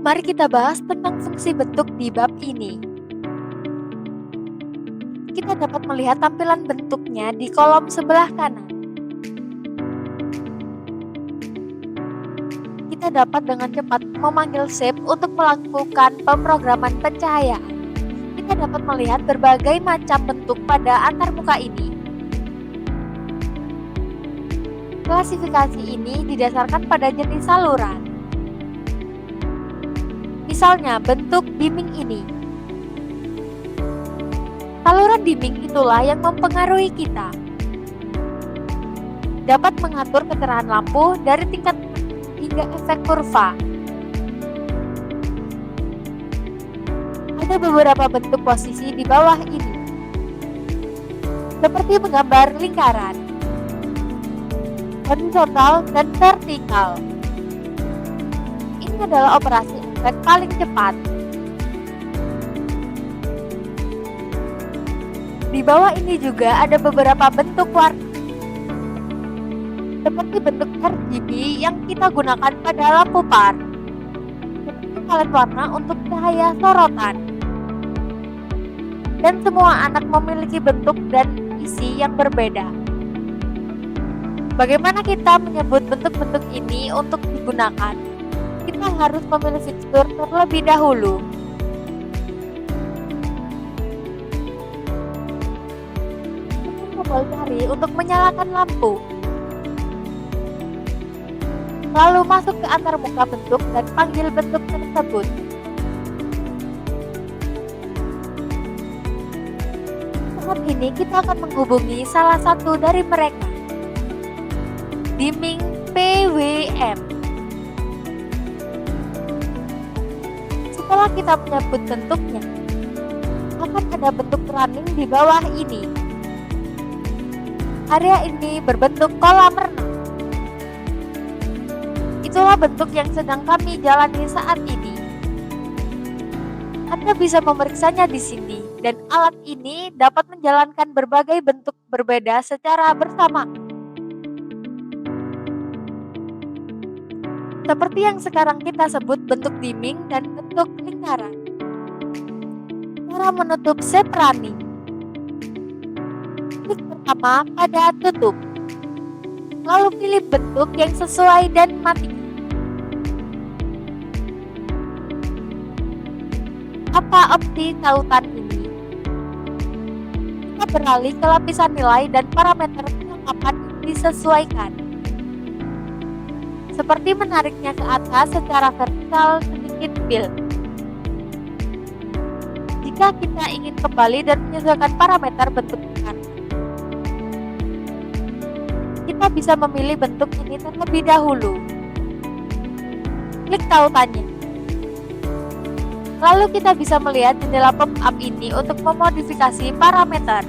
Mari kita bahas tentang fungsi bentuk di bab ini. Kita dapat melihat tampilan bentuknya di kolom sebelah kanan. Kita dapat dengan cepat memanggil shape untuk melakukan pemrograman pencahayaan. Kita dapat melihat berbagai macam bentuk pada antarmuka ini. Klasifikasi ini didasarkan pada jenis saluran. Misalnya bentuk dimming ini. Saluran dimming itulah yang mempengaruhi kita. Dapat mengatur kecerahan lampu dari tingkat hingga efek kurva. Ada beberapa bentuk posisi di bawah ini, seperti menggambar lingkaran, horizontal dan vertikal. Ini adalah operasi efek paling cepat. Di bawah ini juga ada beberapa bentuk warna, seperti bentuk RGB yang kita gunakan pada lampu par, seperti palet warna untuk cahaya sorotan. Dan semua anak memiliki bentuk dan isi yang berbeda. Bagaimana kita menyebut bentuk-bentuk ini untuk digunakan? Kita harus memilih fitur terlebih dahulu. Tombol cari untuk menyalakan lampu. Lalu masuk ke antarmuka bentuk dan panggil bentuk tersebut. Saat ini kita akan menghubungi salah satu dari mereka. Dimming PWM. Setelah kita menyebut bentuknya, akan ada bentuk running di bawah ini. Area ini berbentuk kolam renang. Itulah bentuk yang sedang kami jalani saat ini. Anda bisa memeriksanya di sini, dan alat ini dapat menjalankan berbagai bentuk berbeda secara bersamaan. Seperti yang sekarang kita sebut bentuk dimming dan bentuk lingkaran. Cara menutup shape running. Klik pertama pada tutup. Lalu pilih bentuk yang sesuai dan matikan. Apa opsi tautan ini? Kita beralih ke lapisan nilai dan parameter penangkapan disesuaikan. Seperti menariknya ke atas secara vertikal sedikit build. Jika kita ingin kembali dan menyesuaikan parameter bentuk lingkaran, kita bisa memilih bentuk ini terlebih dahulu. Klik tautannya. Lalu kita bisa melihat jendela pop-up ini untuk memodifikasi parameter.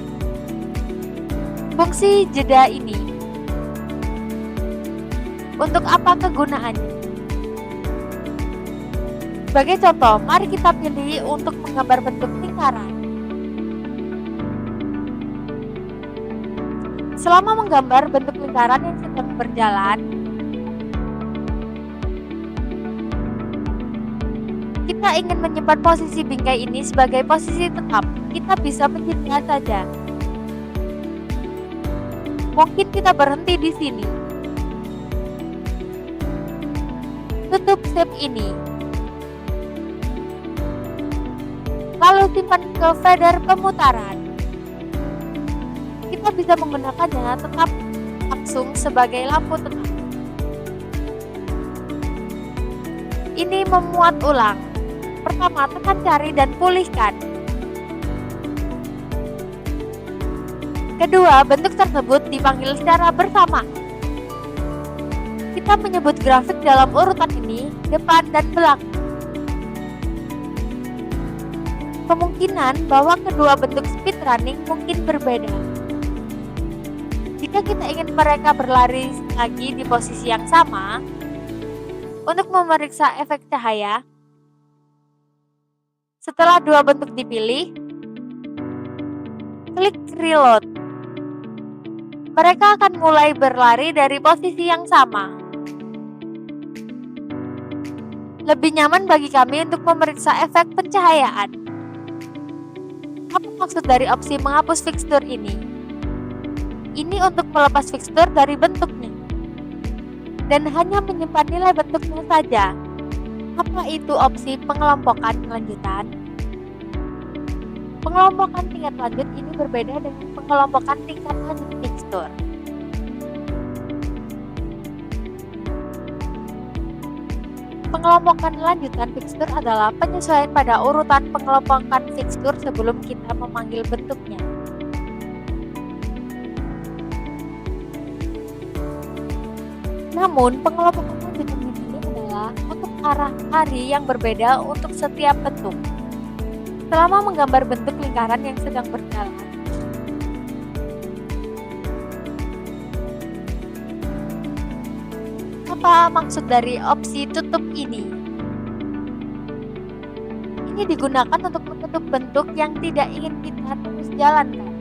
Fungsi jeda ini. Untuk apa kegunaannya? Sebagai contoh, mari kita pilih untuk menggambar bentuk lingkaran. Selama menggambar bentuk lingkaran yang sedang berjalan, kita ingin menyimpan posisi bingkai ini sebagai posisi tetap, kita bisa menjeda saja. Mungkin kita berhenti di sini. Tutup shape ini. Lalu simpan ke fader pemutaran. Kita bisa menggunakannya tetap langsung sebagai lampu tetap. Ini memuat ulang. Pertama, tekan cari dan pulihkan. Kedua, bentuk tersebut dipanggil secara bersama. Kita menyebut grafik dalam urutan ini depan dan belakang. Kemungkinan bahwa kedua bentuk speed running mungkin berbeda. Jika kita ingin mereka berlari lagi di posisi yang sama, untuk memeriksa efek cahaya, setelah dua bentuk dipilih, klik reload. Mereka akan mulai berlari dari posisi yang sama. Lebih nyaman bagi kami untuk memeriksa efek pencahayaan. Apa maksud dari opsi menghapus fixture ini? Ini untuk melepas fixture dari bentuknya dan hanya menyimpan nilai bentuknya saja. Apa itu opsi pengelompokan lanjutan? Pengelompokan tingkat lanjut ini berbeda dengan pengelompokan tingkat lanjut fixture. Pengelompokan lanjutan fixture adalah penyesuaian pada urutan pengelompokan fixture sebelum kita memanggil bentuknya. Namun, pengelompokan lanjutan di sini adalah untuk arah hari yang berbeda untuk setiap bentuk. Selama menggambar bentuk lingkaran yang sedang berjalan, apa maksud dari opsi tutup ini? Ini digunakan untuk menutup bentuk yang tidak ingin kita terus jalankan.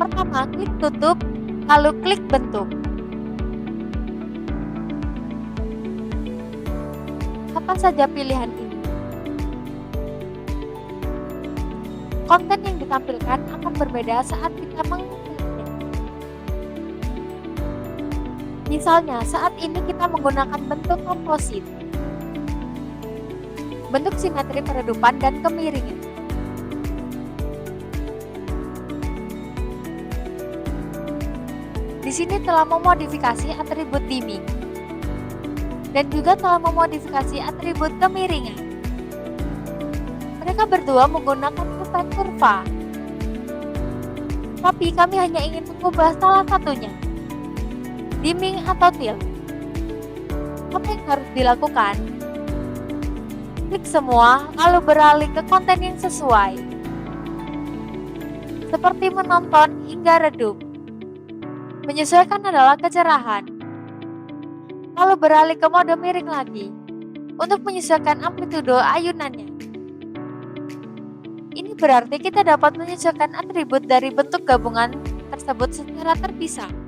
Pertama, klik tutup, lalu klik bentuk. Apa saja pilihan ini? Konten yang ditampilkan akan berbeda saat kita mengkliknya. Misalnya, saat ini kita menggunakan bentuk komposit, bentuk simetri peredupan dan kemiringan. Di sini telah memodifikasi atribut dimming dan juga telah memodifikasi atribut kemiringan. Mereka berdua menggunakan efek kurva, tapi kami hanya ingin mengubah salah satunya, dimming atau tilt. Apa yang harus dilakukan? Klik semua, lalu beralih ke konten yang sesuai, seperti menonton hingga redup. Menyesuaikan adalah kecerahan, lalu beralih ke mode miring lagi untuk menyesuaikan amplitudo ayunannya. Ini berarti kita dapat menyesuaikan atribut dari bentuk gabungan tersebut secara terpisah.